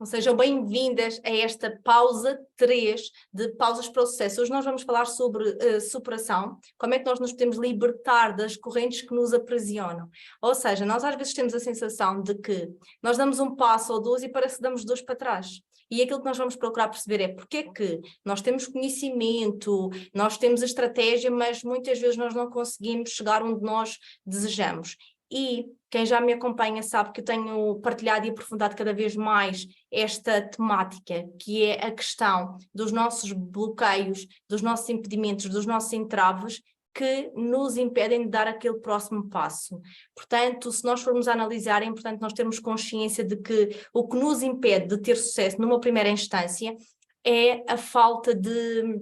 Sejam bem-vindas a esta pausa 3 de pausas para o sucesso. Hoje nós vamos falar sobre superação, como é que nós nos podemos libertar das correntes que nos aprisionam. Ou seja, nós às vezes temos a sensação de que nós damos um passo ou dois e parece que damos dois para trás. E aquilo que nós vamos procurar perceber é porque é que nós temos conhecimento, nós temos a estratégia, mas muitas vezes nós não conseguimos chegar onde nós desejamos. E quem já me acompanha sabe que eu tenho partilhado e aprofundado cada vez mais esta temática, que é a questão dos nossos bloqueios, dos nossos impedimentos, dos nossos entraves, que nos impedem de dar aquele próximo passo. Portanto, se nós formos analisar, é importante nós termos consciência de que o que nos impede de ter sucesso numa primeira instância é a falta de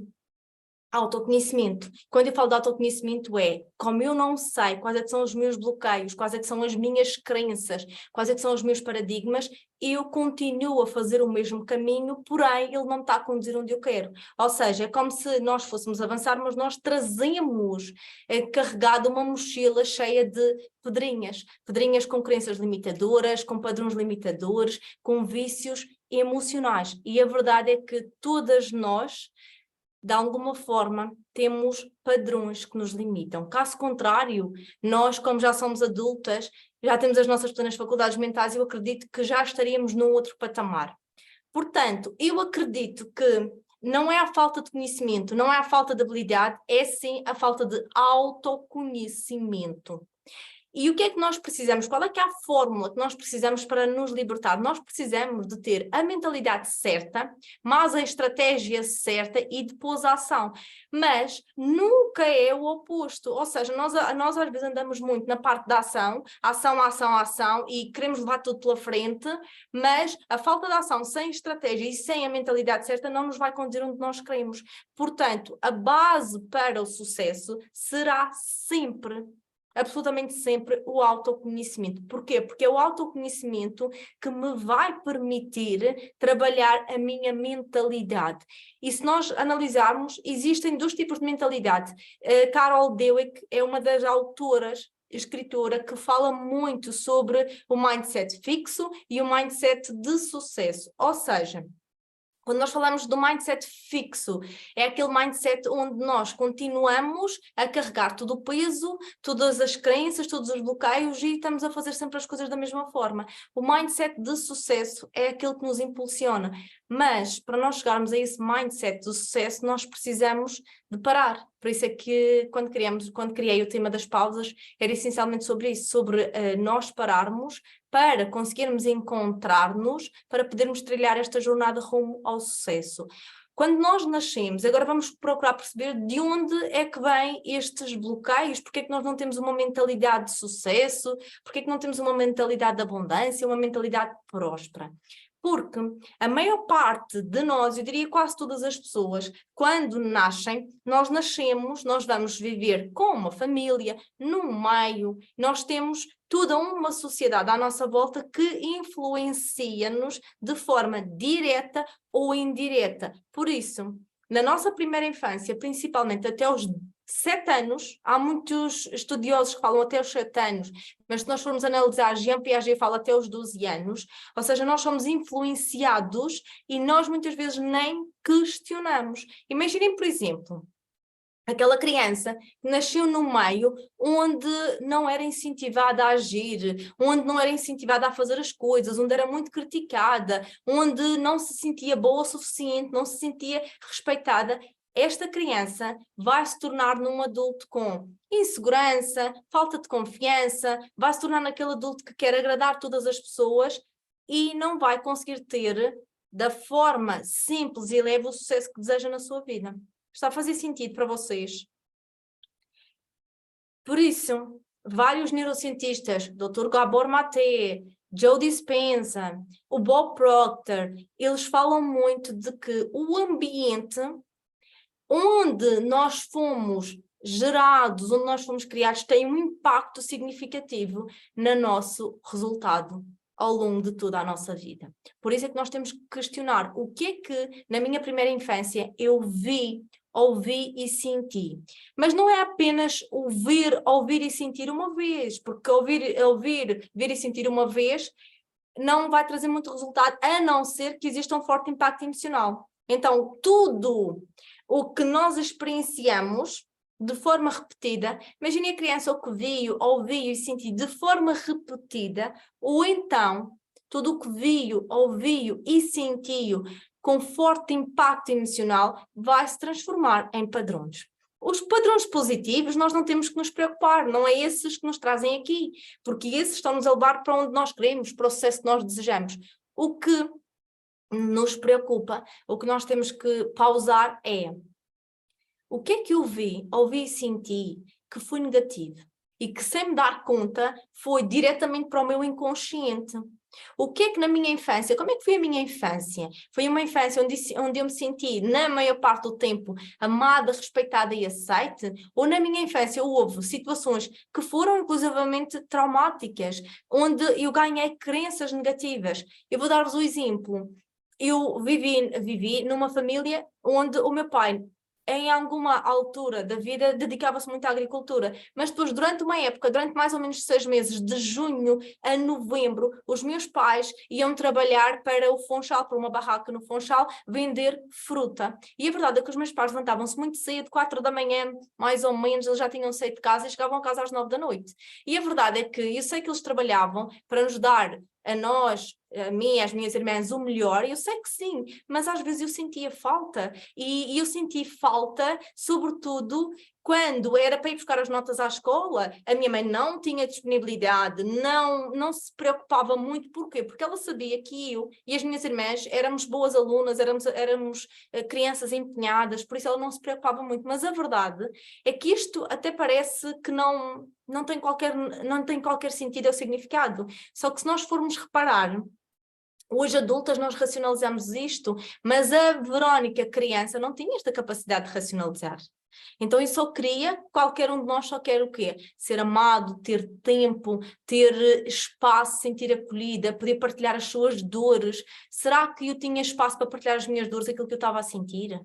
autoconhecimento. Quando eu falo de autoconhecimento como eu não sei quais é que são os meus bloqueios, quais é que são as minhas crenças, quais é que são os meus paradigmas, eu continuo a fazer o mesmo caminho, porém ele não está a conduzir onde eu quero. Ou seja, é como se nós fôssemos avançar, mas nós trazemos carregado uma mochila cheia de pedrinhas. Pedrinhas com crenças limitadoras, com padrões limitadores, com vícios emocionais. E a verdade é que todas nós, de alguma forma, temos padrões que nos limitam. Caso contrário, nós, como já somos adultas, já temos as nossas plenas faculdades mentais, eu acredito que já estaríamos num outro patamar. Portanto, eu acredito que não é a falta de conhecimento, não é a falta de habilidade, é sim a falta de autoconhecimento. E o que é que nós precisamos? Qual é que é a fórmula que nós precisamos para nos libertar? Nós precisamos de ter a mentalidade certa, mas a estratégia certa e depois a ação. Mas nunca é o oposto. Ou seja, nós às vezes andamos muito na parte da ação, ação, e queremos levar tudo pela frente, mas a falta de ação sem estratégia e sem a mentalidade certa não nos vai conduzir onde nós queremos. Portanto, a base para o sucesso será sempre, absolutamente sempre, o autoconhecimento. Porquê? Porque é o autoconhecimento que me vai permitir trabalhar a minha mentalidade. E se nós analisarmos, existem dois tipos de mentalidade. Carol Dweck é uma das autoras, escritora, que fala muito sobre o mindset fixo e o mindset de sucesso. Ou seja, quando nós falamos do mindset fixo, é aquele mindset onde nós continuamos a carregar todo o peso, todas as crenças, todos os bloqueios e estamos a fazer sempre as coisas da mesma forma. O mindset de sucesso é aquele que nos impulsiona, mas para nós chegarmos a esse mindset de sucesso, nós precisamos de parar. Por isso é que quando criei o tema das pausas, era essencialmente sobre isso, sobre nós pararmos para conseguirmos encontrar-nos, para podermos trilhar esta jornada rumo ao sucesso. Quando nós nascemos, agora vamos procurar perceber de onde é que vêm estes bloqueios, porque é que nós não temos uma mentalidade de sucesso, porque é que não temos uma mentalidade de abundância, uma mentalidade próspera. Porque a maior parte de nós, eu diria quase todas as pessoas, quando nascem, nós nascemos, nós vamos viver com uma família, num meio, nós temos toda uma sociedade à nossa volta que influencia-nos de forma direta ou indireta. Por isso, na nossa primeira infância, principalmente até aos 7 anos, há muitos estudiosos que falam até os 7 anos, mas se nós formos analisar, Jean Piaget fala até os 12 anos, ou seja, nós somos influenciados e nós muitas vezes nem questionamos. Imaginem, por exemplo, aquela criança que nasceu num meio onde não era incentivada a agir, onde não era incentivada a fazer as coisas, onde era muito criticada, onde não se sentia boa o suficiente, não se sentia respeitada. Esta criança vai se tornar num adulto com insegurança, falta de confiança, vai se tornar naquele adulto que quer agradar todas as pessoas e não vai conseguir ter, da forma simples e leve, o sucesso que deseja na sua vida. Está a fazer sentido para vocês? Por isso, vários neurocientistas, Dr. Gabor Mate, Joe Dispenza, o Bob Proctor, eles falam muito de que o ambiente onde nós fomos gerados, onde nós fomos criados, tem um impacto significativo no nosso resultado ao longo de toda a nossa vida. Por isso é que nós temos que questionar o que é que na minha primeira infância eu vi, ouvi e senti. Mas não é apenas ouvir e sentir uma vez, porque ouvir e sentir uma vez não vai trazer muito resultado, a não ser que exista um forte impacto emocional. Então, tudo o que nós experienciamos de forma repetida, imagine a criança o que viu, ouviu e sentiu de forma repetida, ou então, tudo o que viu, ouviu e sentiu com forte impacto emocional vai se transformar em padrões. Os padrões positivos nós não temos que nos preocupar, não é esses que nos trazem aqui, porque esses estão-nos a levar para onde nós queremos, para o sucesso que nós desejamos. O que nos preocupa, o que nós temos que pausar é: o que é que eu vi, ouvi e senti que foi negativo e que, sem me dar conta, foi diretamente para o meu inconsciente? O que é que na minha infância, como é que foi a minha infância? Foi uma infância onde eu me senti, na maior parte do tempo, amada, respeitada e aceite? Ou na minha infância houve situações que foram inclusivamente traumáticas, onde eu ganhei crenças negativas? Eu vou dar-vos um exemplo. Eu vivi numa família onde o meu pai, em alguma altura da vida, dedicava-se muito à agricultura, mas depois, durante uma época, durante mais ou menos 6 meses, de junho a novembro, os meus pais iam trabalhar para o Funchal, para uma barraca no Funchal, vender fruta. E a verdade é que os meus pais levantavam-se muito cedo, 4 da manhã, mais ou menos, eles já tinham saído de casa e chegavam a casa às 9 da noite. E a verdade é que eu sei que eles trabalhavam para nos dar a nós, a mim, às minhas irmãs, o melhor, eu sei que sim, mas às vezes eu sentia falta, e eu senti falta, sobretudo, quando era para ir buscar as notas à escola, a minha mãe não tinha disponibilidade, não se preocupava muito. Porquê? Porque ela sabia que eu e as minhas irmãs éramos boas alunas, éramos crianças empenhadas, por isso ela não se preocupava muito, mas a verdade é que isto até parece que não tem qualquer sentido ou significado. Só que se nós formos reparar, hoje adultas nós racionalizamos isto, mas a Verónica criança não tinha esta capacidade de racionalizar. Então eu só queria, qualquer um de nós só quer o quê? Ser amado, ter tempo, ter espaço, sentir acolhida, poder partilhar as suas dores. Será que eu tinha espaço para partilhar as minhas dores, aquilo que eu estava a sentir?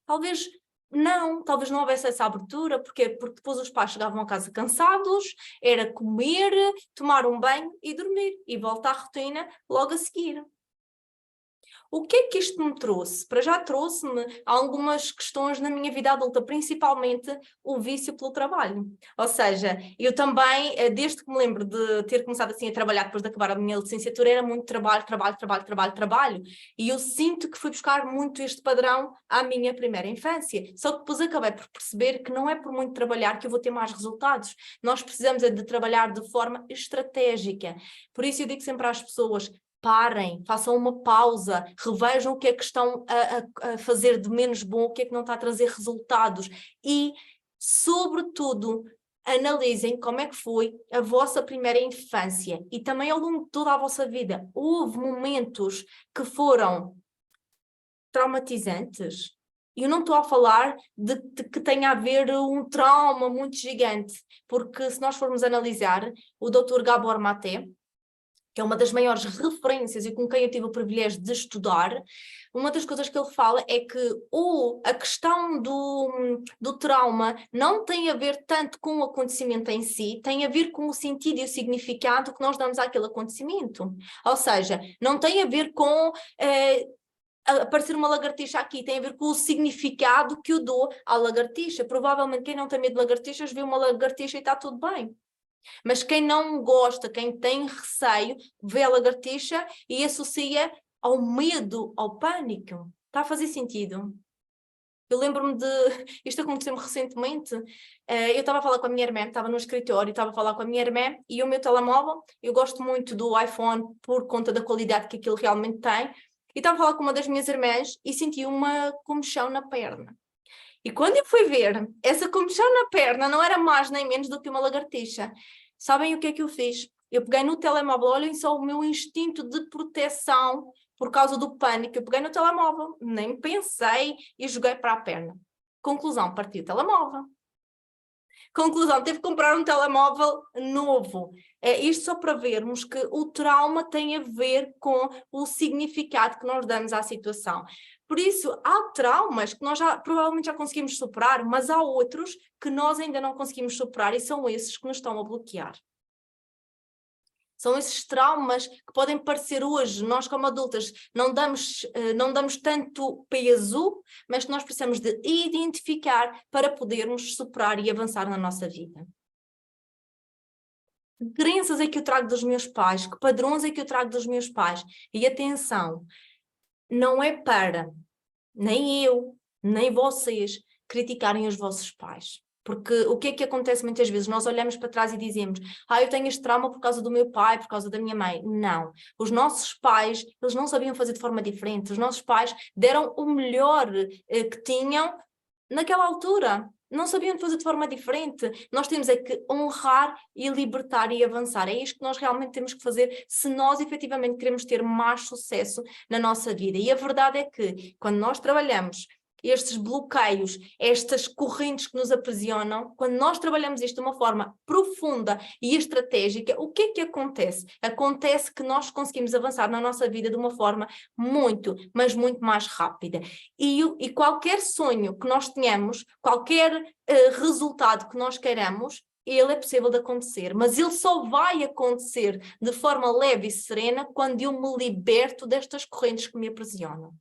Talvez não houvesse essa abertura. Porquê? Porque depois os pais chegavam a casa cansados, era comer, tomar um banho e dormir, e voltar à rotina logo a seguir. O que é que isto me trouxe? Para já trouxe-me algumas questões na minha vida adulta, principalmente o vício pelo trabalho. Ou seja, eu também, desde que me lembro de ter começado assim a trabalhar depois de acabar a minha licenciatura, era muito trabalho, trabalho, trabalho, trabalho, trabalho. E eu sinto que fui buscar muito este padrão à minha primeira infância. Só que depois acabei por perceber que não é por muito trabalhar que eu vou ter mais resultados. Nós precisamos de trabalhar de forma estratégica. Por isso eu digo sempre às pessoas: parem, façam uma pausa, revejam o que é que estão a fazer de menos bom, o que é que não está a trazer resultados e, sobretudo, analisem como é que foi a vossa primeira infância e também ao longo de toda a vossa vida. Houve momentos que foram traumatizantes? E eu não estou a falar de que tenha a ver um trauma muito gigante, porque se nós formos analisar, o Dr. Gabor Maté, que é uma das maiores referências e com quem eu tive o privilégio de estudar, uma das coisas que ele fala é que a questão do trauma não tem a ver tanto com o acontecimento em si, tem a ver com o sentido e o significado que nós damos àquele acontecimento. Ou seja, não tem a ver com aparecer uma lagartixa aqui, tem a ver com o significado que eu dou à lagartixa. Provavelmente quem não tem medo de lagartixas vê uma lagartixa e está tudo bem. Mas quem não gosta, quem tem receio, vê a lagartixa e associa ao medo, ao pânico. Está a fazer sentido? Eu lembro-me de... Isto aconteceu-me recentemente. Eu estava a falar com a minha irmã, estava no escritório, estava a falar com a minha irmã e o meu telemóvel, eu gosto muito do iPhone por conta da qualidade que aquilo realmente tem, e estava a falar com uma das minhas irmãs e senti uma comichão na perna. E quando eu fui ver, essa comichão na perna não era mais nem menos do que uma lagartixa. Sabem o que é que eu fiz? Eu peguei no telemóvel, olhem só o meu instinto de proteção por causa do pânico. Eu peguei no telemóvel, nem pensei e joguei para a perna. Conclusão, parti o telemóvel. Conclusão, teve que comprar um telemóvel novo. Isto só para vermos que o trauma tem a ver com o significado que nós damos à situação. Por isso, há traumas que nós provavelmente já conseguimos superar, mas há outros que nós ainda não conseguimos superar e são esses que nos estão a bloquear. São esses traumas que podem parecer hoje, nós como adultas não damos tanto peso, mas que nós precisamos de identificar para podermos superar e avançar na nossa vida. Que crenças é que eu trago dos meus pais? Que padrões é que eu trago dos meus pais? E atenção, não é para nem eu, nem vocês criticarem os vossos pais. Porque o que é que acontece muitas vezes? Nós olhamos para trás e dizemos, eu tenho este trauma por causa do meu pai, por causa da minha mãe. Não. Os nossos pais, eles não sabiam fazer de forma diferente. Os nossos pais deram o melhor que tinham naquela altura. Não sabiam fazer de forma diferente. Nós temos é que honrar e libertar e avançar. É isto que nós realmente temos que fazer se nós efetivamente queremos ter mais sucesso na nossa vida. E a verdade é que quando nós trabalhamos estes bloqueios, estas correntes que nos aprisionam, quando nós trabalhamos isto de uma forma profunda e estratégica, o que é que acontece? Acontece que nós conseguimos avançar na nossa vida de uma forma muito, mas muito mais rápida. E qualquer sonho que nós tenhamos, qualquer resultado que nós queiramos, ele é possível de acontecer, mas ele só vai acontecer de forma leve e serena quando eu me liberto destas correntes que me aprisionam.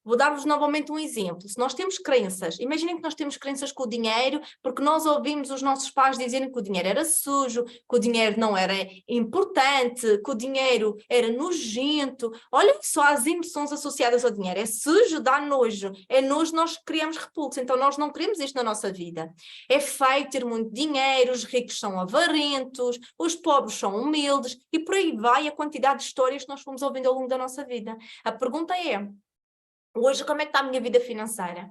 Vou dar-vos novamente um exemplo. Se nós temos crenças, imaginem que nós temos crenças com o dinheiro, porque nós ouvimos os nossos pais dizerem que o dinheiro era sujo, que o dinheiro não era importante, que o dinheiro era nojento. Olhem só as emoções associadas ao dinheiro. É sujo, dá nojo. É nojo, nós criamos repulso. Então nós não queremos isto na nossa vida. É feio ter muito dinheiro, os ricos são avarentos, os pobres são humildes, e por aí vai a quantidade de histórias que nós fomos ouvindo ao longo da nossa vida. A pergunta é: hoje, como é que está a minha vida financeira?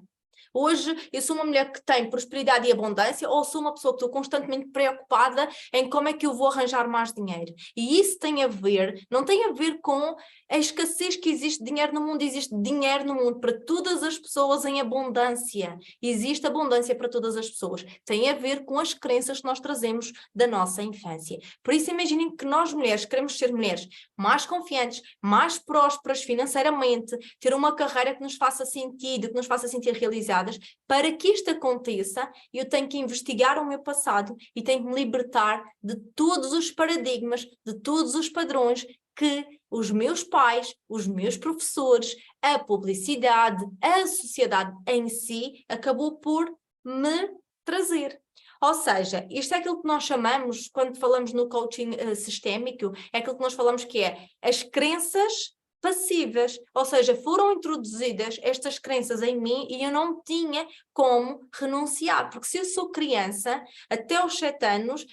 Hoje, eu sou uma mulher que tem prosperidade e abundância, ou sou uma pessoa que estou constantemente preocupada em como é que eu vou arranjar mais dinheiro? E isso tem a ver, não tem a ver com a escassez que existe de dinheiro no mundo. Existe dinheiro no mundo para todas as pessoas em abundância. Existe abundância para todas as pessoas. Tem a ver com as crenças que nós trazemos da nossa infância. Por isso, imaginem que nós mulheres queremos ser mulheres mais confiantes, mais prósperas financeiramente, ter uma carreira que nos faça sentido, que nos faça sentir realizadas. Para que isto aconteça, eu tenho que investigar o meu passado e tenho que me libertar de todos os paradigmas, de todos os padrões que os meus pais, os meus professores, a publicidade, a sociedade em si acabou por me trazer. Ou seja, isto é aquilo que nós chamamos, quando falamos no coaching sistémico, é aquilo que nós falamos que é as crenças passivas, ou seja, foram introduzidas estas crenças em mim e eu não tinha como renunciar, porque se eu sou criança, até aos 7 anos,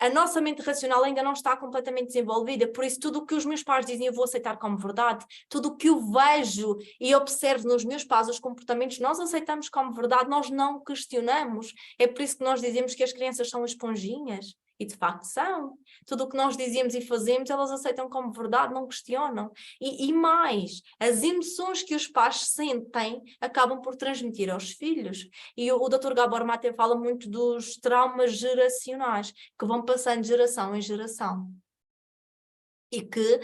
a nossa mente racional ainda não está completamente desenvolvida, por isso tudo o que os meus pais dizem eu vou aceitar como verdade, tudo o que eu vejo e observo nos meus pais, os comportamentos, nós aceitamos como verdade, nós não questionamos. É por isso que nós dizemos que as crianças são esponjinhas. E de facto são. Tudo o que nós dizemos e fazemos, elas aceitam como verdade, não questionam. E mais, as emoções que os pais sentem acabam por transmitir aos filhos. E o Dr. Gabor Mate fala muito dos traumas geracionais, que vão passando de geração em geração. E que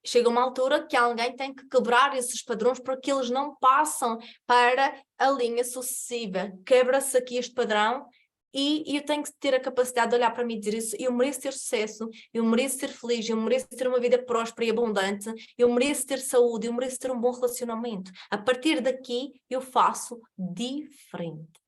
chega uma altura que alguém tem que quebrar esses padrões para que eles não passem para a linha sucessiva. Quebra-se aqui este padrão. E eu tenho que ter a capacidade de olhar para mim e dizer isso, eu mereço ter sucesso, eu mereço ser feliz, eu mereço ter uma vida próspera e abundante, eu mereço ter saúde, eu mereço ter um bom relacionamento. A partir daqui eu faço diferente.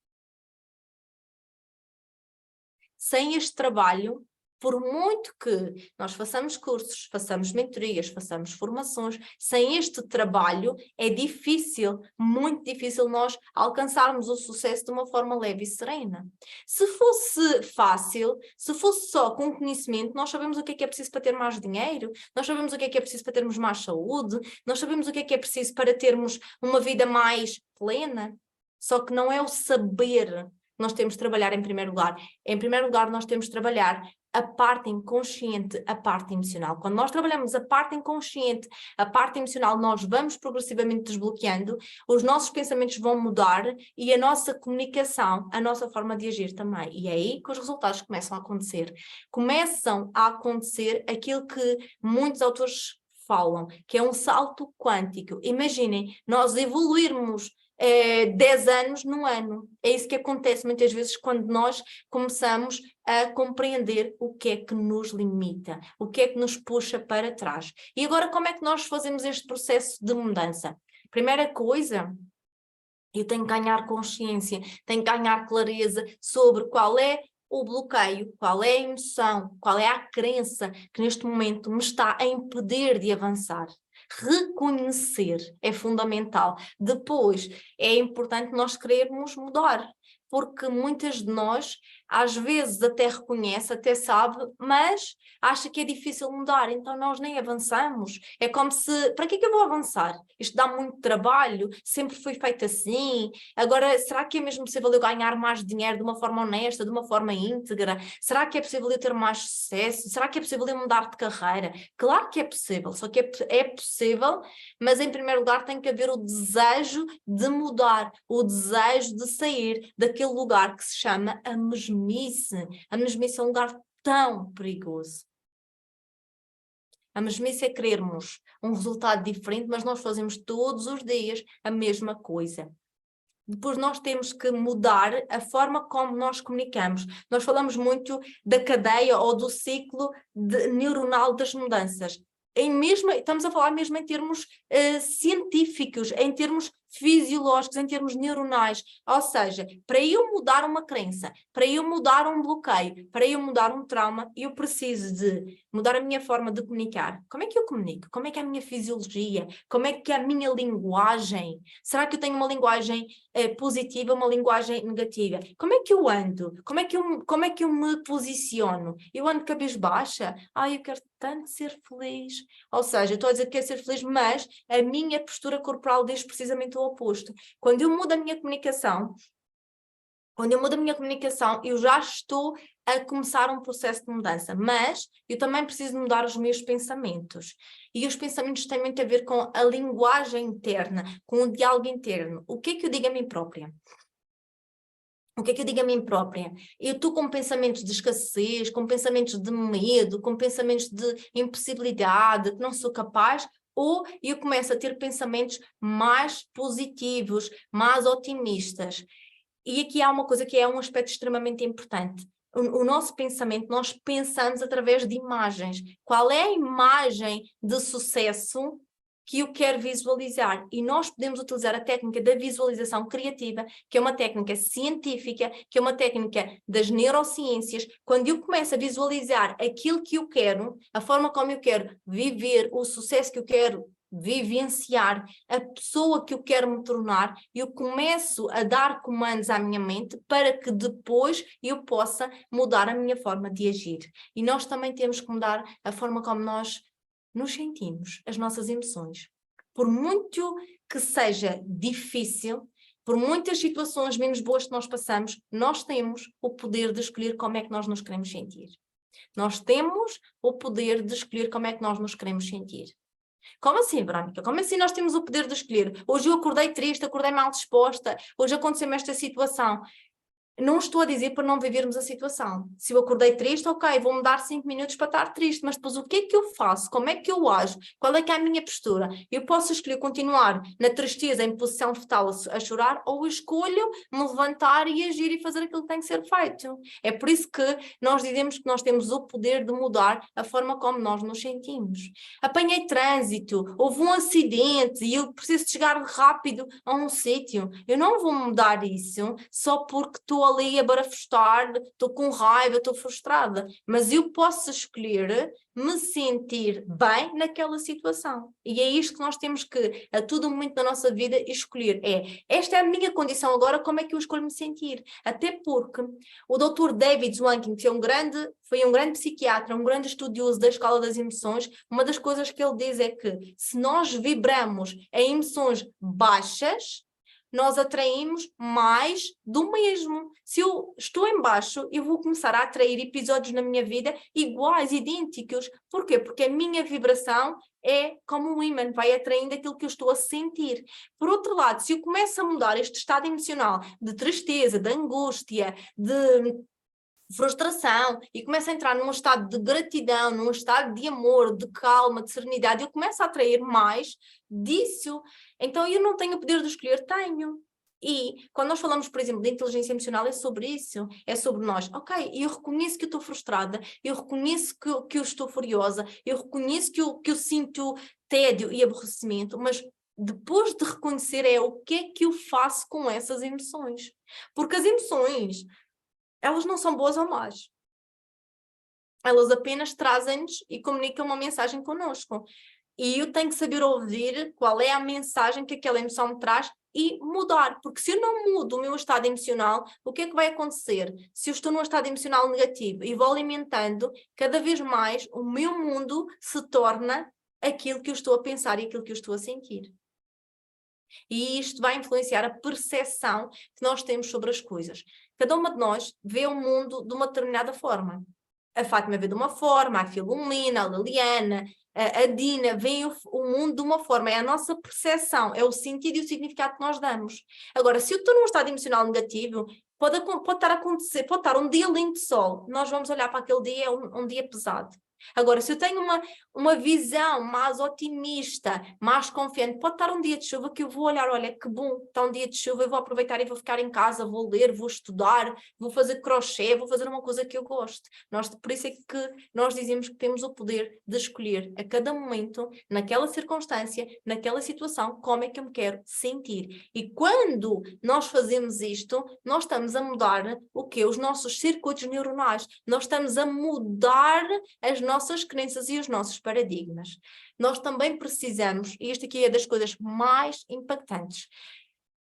Sem este trabalho, por muito que nós façamos cursos, façamos mentorias, façamos formações, sem este trabalho é difícil, muito difícil nós alcançarmos o sucesso de uma forma leve e serena. Se fosse fácil, se fosse só com conhecimento, nós sabemos o que é preciso para ter mais dinheiro, nós sabemos o que é preciso para termos mais saúde, nós sabemos o que é preciso para termos uma vida mais plena. Só que não é o saber. Nós temos de trabalhar em primeiro lugar. Em primeiro lugar, nós temos de trabalhar a parte inconsciente, a parte emocional. Quando nós trabalhamos a parte inconsciente, a parte emocional, nós vamos progressivamente desbloqueando, os nossos pensamentos vão mudar e a nossa comunicação, a nossa forma de agir também. E é aí que os resultados começam a acontecer. Começam a acontecer aquilo que muitos autores falam, que é um salto quântico. Imaginem, nós evoluirmos 10 anos num ano. É isso que acontece muitas vezes quando nós começamos a compreender o que é que nos limita, o que é que nos puxa para trás. E agora, como é que nós fazemos este processo de mudança? Primeira coisa, eu tenho que ganhar consciência, tenho que ganhar clareza sobre qual é o bloqueio, qual é a emoção, qual é a crença que neste momento me está a impedir de avançar. Reconhecer é fundamental. Depois, é importante nós querermos mudar, porque muitas de nós, às vezes até reconhece, até sabe, mas acha que é difícil mudar, então nós nem avançamos. É como se, para que é que eu vou avançar? Isto dá muito trabalho, sempre foi feito assim, agora será que é mesmo possível eu ganhar mais dinheiro de uma forma honesta, de uma forma íntegra? Será que é possível eu ter mais sucesso? Será que é possível eu mudar de carreira? Claro que é possível, só que é possível, mas em primeiro lugar tem que haver o desejo de mudar, o desejo de sair daquele lugar que se chama a mesmice. A mesmice é um lugar tão perigoso. A mesmice é querermos um resultado diferente, mas nós fazemos todos os dias a mesma coisa. Depois nós temos que mudar a forma como nós comunicamos. Nós falamos muito da cadeia ou do ciclo neuronal das mudanças. Estamos a falar mesmo em termos científicos, em termos fisiológicos, em termos neuronais. Ou seja, para eu mudar uma crença, para eu mudar um bloqueio, para eu mudar um trauma, eu preciso de mudar a minha forma de comunicar. Como é que eu comunico? Como é que é a minha fisiologia? Como é que é a minha linguagem? Será que eu tenho uma linguagem positiva, uma linguagem negativa? Como é que eu ando? Como é que eu me posiciono? Eu ando cabisbaixa? Eu quero tanto ser feliz. Ou seja, eu estou a dizer que quero ser feliz, mas a minha postura corporal diz precisamente o oposto. Quando eu mudo a minha comunicação, eu já estou a começar um processo de mudança, mas eu também preciso mudar os meus pensamentos. E os pensamentos têm muito a ver com a linguagem interna, com o diálogo interno. O que é que eu digo a mim própria? O que é que eu digo a mim própria? Eu estou com pensamentos de escassez, com pensamentos de medo, com pensamentos de impossibilidade, que não sou capaz, ou eu começo a ter pensamentos mais positivos, mais otimistas. E aqui há uma coisa que é um aspecto extremamente importante. O nosso pensamento, nós pensamos através de imagens. Qual é a imagem de sucesso que eu quero visualizar? E nós podemos utilizar a técnica da visualização criativa, que é uma técnica científica, que é uma técnica das neurociências. Quando eu começo a visualizar aquilo que eu quero, a forma como eu quero viver, o sucesso que eu quero vivenciar, a pessoa que eu quero me tornar, eu começo a dar comandos à minha mente para que depois eu possa mudar a minha forma de agir. E nós também temos que mudar a forma como nós nos sentimos, as nossas emoções. Por muito que seja difícil, por muitas situações menos boas que nós passamos, nós temos o poder de escolher como é que nós nos queremos sentir. Nós temos o poder de escolher como é que nós nos queremos sentir. Como assim, Verônica? Como assim nós temos o poder de escolher? Hoje eu acordei triste, acordei mal disposta, hoje aconteceu-me esta situação. Não estou a dizer para não vivermos a situação. Se eu acordei triste, ok, vou-me dar 5 minutos para estar triste, mas depois o que é que eu faço? Como é que eu ajo? Qual é que é a minha postura? Eu posso escolher continuar na tristeza, em posição fetal, a chorar, ou eu escolho me levantar e agir e fazer aquilo que tem que ser feito. É por isso que nós dizemos que nós temos o poder de mudar a forma como nós nos sentimos. Apanhei trânsito, houve um acidente e eu preciso de chegar rápido a um sítio. Eu não vou mudar isso só porque estou ali a barafustar, estou com raiva, estou frustrada, mas eu posso escolher me sentir bem naquela situação. E é isto que nós temos que, a todo momento da nossa vida, escolher. Esta é a minha condição agora, como é que eu escolho me sentir? Até porque o Dr. David Zwanking, que foi um grande psiquiatra, um grande estudioso da escala das emoções, uma das coisas que ele diz é que se nós vibramos em emoções baixas, nós atraímos mais do mesmo. Se eu estou em baixo, eu vou começar a atrair episódios na minha vida iguais, idênticos. Porquê? Porque a minha vibração é como um ímã, vai atraindo aquilo que eu estou a sentir. Por outro lado, se eu começo a mudar este estado emocional de tristeza, de angústia, de frustração, e começo a entrar num estado de gratidão, num estado de amor, de calma, de serenidade, eu começo a atrair mais disso. Então eu não tenho o poder de escolher? Tenho. E quando nós falamos, por exemplo, de inteligência emocional, é sobre isso, é sobre nós. Ok, eu reconheço que eu estou frustrada, eu reconheço que eu estou furiosa, eu reconheço que eu sinto tédio e aborrecimento, mas depois de reconhecer é o que é que eu faço com essas emoções. Porque as emoções, elas não são boas ou más. Elas apenas trazem-nos e comunicam uma mensagem connosco. E eu tenho que saber ouvir qual é a mensagem que aquela emoção me traz e mudar, porque se eu não mudo o meu estado emocional, o que é que vai acontecer? Se eu estou num estado emocional negativo e vou alimentando, cada vez mais o meu mundo se torna aquilo que eu estou a pensar e aquilo que eu estou a sentir. E isto vai influenciar a percepção que nós temos sobre as coisas. Cada uma de nós vê o mundo de uma determinada forma. A Fátima vê de uma forma, a Filomena, a Liliana, a Dina vê o mundo de uma forma, é a nossa percepção, é o sentido e o significado que nós damos. Agora, se eu estou num estado emocional negativo, pode estar a acontecer, pode estar um dia lindo de sol, nós vamos olhar para aquele dia, é um dia pesado. Agora, se eu tenho uma visão mais otimista, mais confiante, pode estar um dia de chuva que eu vou olhar, olha que bom, está um dia de chuva, eu vou aproveitar e vou ficar em casa, vou ler, vou estudar, vou fazer crochê, vou fazer uma coisa que eu gosto. Por isso é que nós dizemos que temos o poder de escolher a cada momento, naquela circunstância, naquela situação, como é que eu me quero sentir. E quando nós fazemos isto, nós estamos a mudar o quê? Os nossos circuitos neuronais. Nós estamos a mudar as nossas crenças e os nossos paradigmas. Nós também precisamos, e isto aqui é das coisas mais impactantes,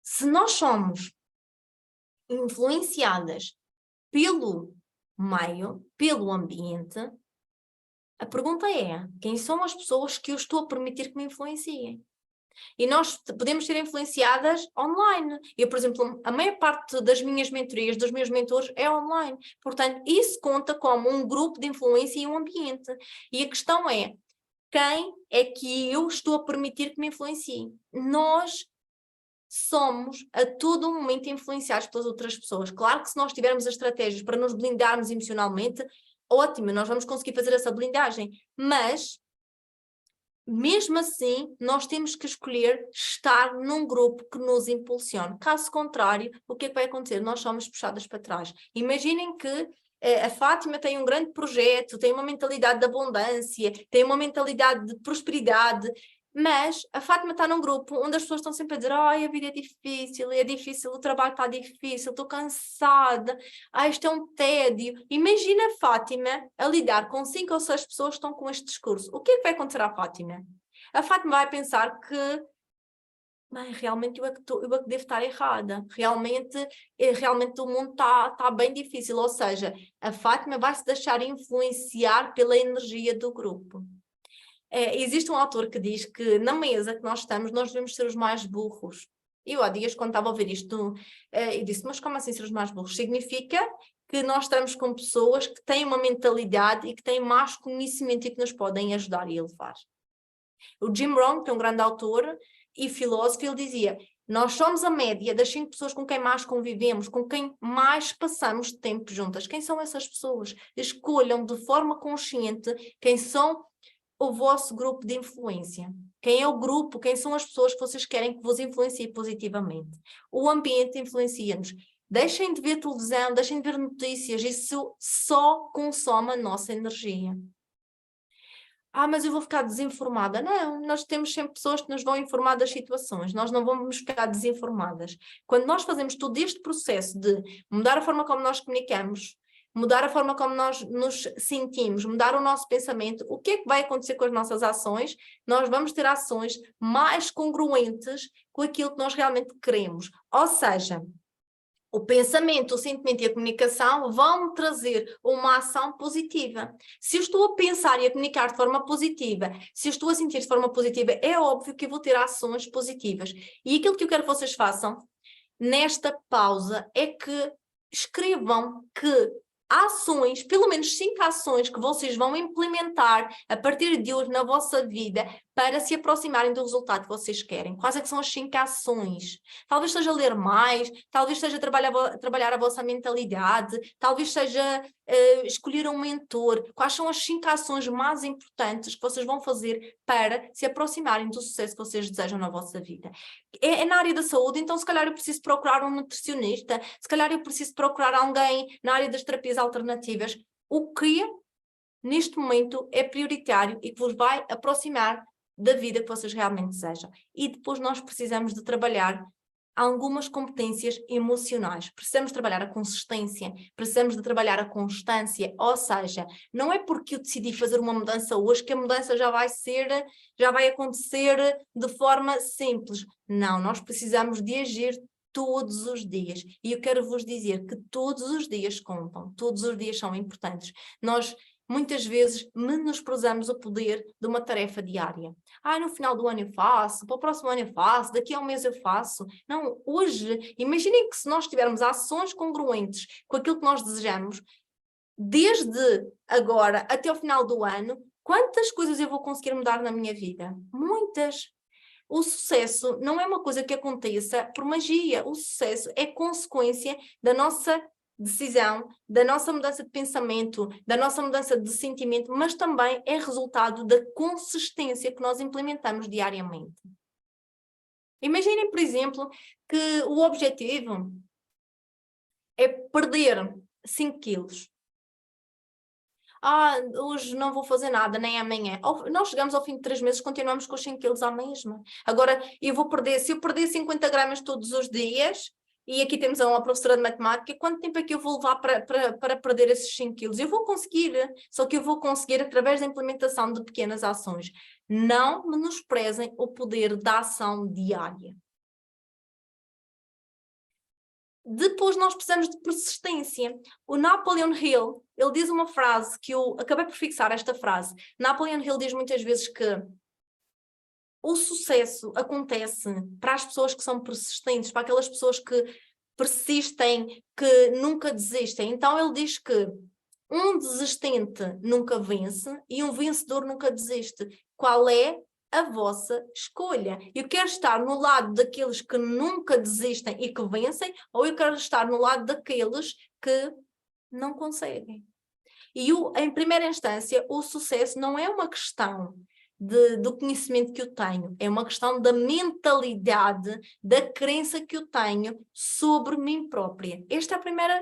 se nós somos influenciadas pelo meio, pelo ambiente, a pergunta é, quem são as pessoas que eu estou a permitir que me influenciem? E nós podemos ser influenciadas online. Eu, por exemplo, a maior parte das minhas mentorias, dos meus mentores, é online. Portanto, isso conta como um grupo de influência e um ambiente. E a questão é, quem é que eu estou a permitir que me influencie? Nós somos a todo momento influenciados pelas outras pessoas. Claro que se nós tivermos as estratégias para nos blindarmos emocionalmente, ótimo, nós vamos conseguir fazer essa blindagem. Mas mesmo assim, nós temos que escolher estar num grupo que nos impulsione. Caso contrário, o que é que vai acontecer? Nós somos puxadas para trás. Imaginem que a Fátima tem um grande projeto, tem uma mentalidade de abundância, tem uma mentalidade de prosperidade, mas a Fátima está num grupo onde as pessoas estão sempre a dizer ai, a vida é difícil, o trabalho está difícil, estou cansada, ai, isto é um tédio. Imagina a Fátima a lidar com 5 ou 6 pessoas que estão com este discurso. O que é que vai acontecer à Fátima? A Fátima vai pensar que bem, realmente eu é que devo estar errada, realmente o mundo está bem difícil, ou seja, a Fátima vai se deixar influenciar pela energia do grupo. Existe um autor que diz que na mesa que nós estamos, nós devemos ser os mais burros. Eu há dias, quando estava a ouvir isto, eu disse, mas como assim ser os mais burros? Significa que nós estamos com pessoas que têm uma mentalidade e que têm mais conhecimento e que nos podem ajudar e elevar. O Jim Rohn, que é um grande autor e filósofo, ele dizia, nós somos a média das 5 pessoas com quem mais convivemos, com quem mais passamos tempo juntas. Quem são essas pessoas? Escolham de forma consciente quem são o vosso grupo de influência. Quem é o grupo, quem são as pessoas que vocês querem que vos influencie positivamente. O ambiente influencia-nos. Deixem de ver televisão, deixem de ver notícias, isso só consome a nossa energia. Mas eu vou ficar desinformada. Não, nós temos sempre pessoas que nos vão informar das situações, nós não vamos ficar desinformadas. Quando nós fazemos todo este processo de mudar a forma como nós comunicamos, mudar a forma como nós nos sentimos, mudar o nosso pensamento, o que é que vai acontecer com as nossas ações? Nós vamos ter ações mais congruentes com aquilo que nós realmente queremos. Ou seja, o pensamento, o sentimento e a comunicação vão trazer uma ação positiva. Se eu estou a pensar e a comunicar de forma positiva, se eu estou a sentir de forma positiva, é óbvio que eu vou ter ações positivas. E aquilo que eu quero que vocês façam nesta pausa é que escrevam que ações, pelo menos 5 ações que vocês vão implementar a partir de hoje na vossa vida para se aproximarem do resultado que vocês querem? Quais é que são as 5 ações? Talvez seja ler mais, talvez seja trabalhar a vossa mentalidade, talvez seja escolher um mentor. Quais são as 5 ações mais importantes que vocês vão fazer para se aproximarem do sucesso que vocês desejam na vossa vida? É na área da saúde, então se calhar eu preciso procurar um nutricionista, se calhar eu preciso procurar alguém na área das terapias alternativas. O que neste momento é prioritário e que vos vai aproximar da vida que vocês realmente desejam. E depois nós precisamos de trabalhar algumas competências emocionais. Precisamos trabalhar a consistência, precisamos de trabalhar a constância, ou seja, não é porque eu decidi fazer uma mudança hoje que a mudança já vai acontecer de forma simples. Não, nós precisamos de agir todos os dias. E eu quero vos dizer que todos os dias contam, todos os dias são importantes. Nós muitas vezes menosprezamos o poder de uma tarefa diária. No final do ano eu faço, para o próximo ano eu faço, daqui a um mês eu faço. Não, hoje, imaginem que se nós tivermos ações congruentes com aquilo que nós desejamos, desde agora até o final do ano, quantas coisas eu vou conseguir mudar na minha vida? Muitas. O sucesso não é uma coisa que aconteça por magia. O sucesso é consequência da nossa decisão, da nossa mudança de pensamento, da nossa mudança de sentimento, mas também é resultado da consistência que nós implementamos diariamente. Imaginem, por exemplo, que o objetivo é perder 5 quilos. Hoje não vou fazer nada, nem amanhã. Nós chegamos ao fim de 3 meses, continuamos com os 5 quilos à mesma. Agora, se eu perder 50 gramas todos os dias, e aqui temos uma professora de matemática, quanto tempo é que eu vou levar para perder esses 5 quilos? Eu vou conseguir, só que eu vou conseguir através da implementação de pequenas ações. Não menosprezem o poder da ação diária. Depois nós precisamos de persistência. O Napoleon Hill, ele diz uma frase que eu acabei por fixar esta frase. Napoleon Hill diz muitas vezes que o sucesso acontece para as pessoas que são persistentes, para aquelas pessoas que persistem, que nunca desistem. Então ele diz que um desistente nunca vence e um vencedor nunca desiste. Qual é a vossa escolha? Eu quero estar no lado daqueles que nunca desistem e que vencem, ou eu quero estar no lado daqueles que não conseguem? E em primeira instância, o sucesso não é uma questão do conhecimento que eu tenho, é uma questão da mentalidade, da crença que eu tenho sobre mim própria. Esta é a primeira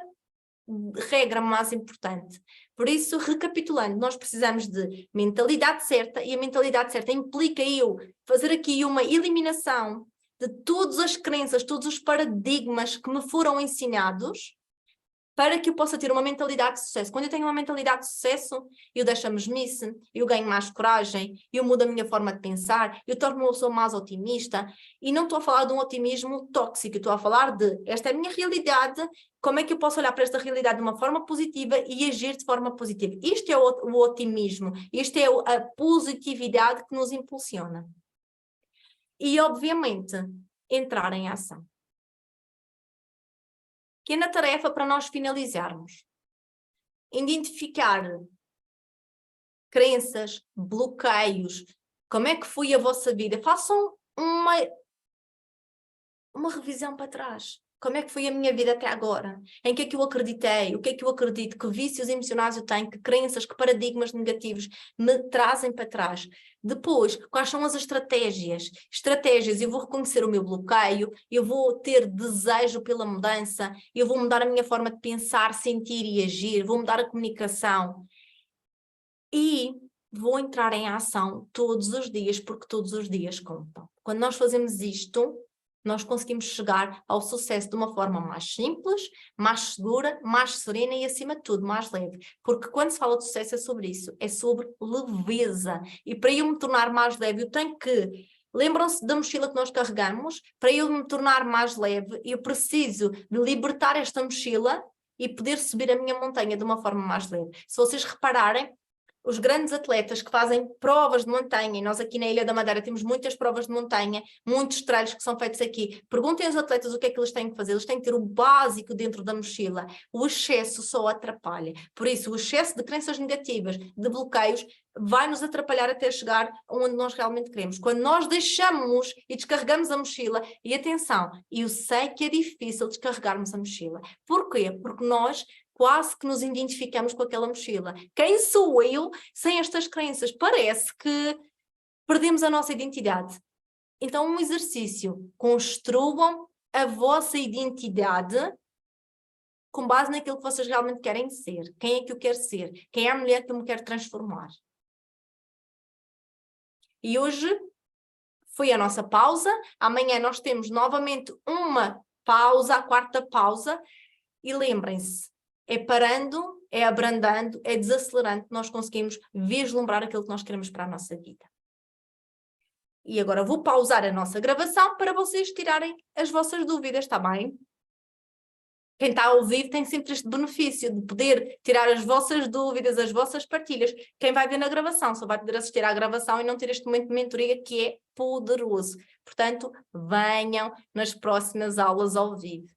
regra mais importante. Por isso, recapitulando, nós precisamos de mentalidade certa, e a mentalidade certa implica eu fazer aqui uma eliminação de todas as crenças, todos os paradigmas que me foram ensinados, para que eu possa ter uma mentalidade de sucesso. Quando eu tenho uma mentalidade de sucesso, eu deixo a mesmice, eu ganho mais coragem, eu mudo a minha forma de pensar, eu torno-me uma pessoa mais otimista, e não estou a falar de um otimismo tóxico, estou a falar de, esta é a minha realidade, como é que eu posso olhar para esta realidade de uma forma positiva e agir de forma positiva? Isto é o otimismo, isto é a positividade que nos impulsiona. E, obviamente, entrar em ação. Pequena tarefa para nós finalizarmos. Identificar crenças, bloqueios, como é que foi a vossa vida. Façam uma revisão para trás. Como é que foi a minha vida até agora? Em que é que eu acreditei? O que é que eu acredito? Que vícios emocionais eu tenho? Que crenças, que paradigmas negativos me trazem para trás? Depois, quais são as estratégias? Estratégias, eu vou reconhecer o meu bloqueio, eu vou ter desejo pela mudança, eu vou mudar a minha forma de pensar, sentir e agir, vou mudar a comunicação. E vou entrar em ação todos os dias, porque todos os dias contam. Quando nós fazemos isto, nós conseguimos chegar ao sucesso de uma forma mais simples, mais segura, mais serena e, acima de tudo, mais leve. Porque quando se fala de sucesso é sobre isso, é sobre leveza. E para eu me tornar mais leve, eu tenho que... Lembram-se da mochila que nós carregamos? Para eu me tornar mais leve, eu preciso de libertar esta mochila e poder subir a minha montanha de uma forma mais leve. Se vocês repararem, os grandes atletas que fazem provas de montanha, e nós aqui na Ilha da Madeira temos muitas provas de montanha, muitos trilhos que são feitos aqui. Perguntem aos atletas o que é que eles têm que fazer. Eles têm que ter o básico dentro da mochila. O excesso só atrapalha. Por isso, o excesso de crenças negativas, de bloqueios, vai nos atrapalhar até chegar onde nós realmente queremos. Quando nós deixamos e descarregamos a mochila, e atenção, eu sei que é difícil descarregarmos a mochila. Porquê? Porque nós quase que nos identificamos com aquela mochila. Quem sou eu sem estas crenças? Parece que perdemos a nossa identidade. Então, um exercício, construam a vossa identidade com base naquilo que vocês realmente querem ser. Quem é que eu quero ser? Quem é a mulher que eu me quero transformar? E hoje foi a nossa pausa. Amanhã nós temos novamente uma pausa, a quarta pausa. E lembrem-se, é parando, é abrandando, é desacelerando que nós conseguimos vislumbrar aquilo que nós queremos para a nossa vida. E agora vou pausar a nossa gravação para vocês tirarem as vossas dúvidas, está bem? Quem está ao vivo tem sempre este benefício de poder tirar as vossas dúvidas, as vossas partilhas. Quem vai ver na gravação só vai poder assistir à gravação e não ter este momento de mentoria que é poderoso. Portanto, venham nas próximas aulas ao vivo.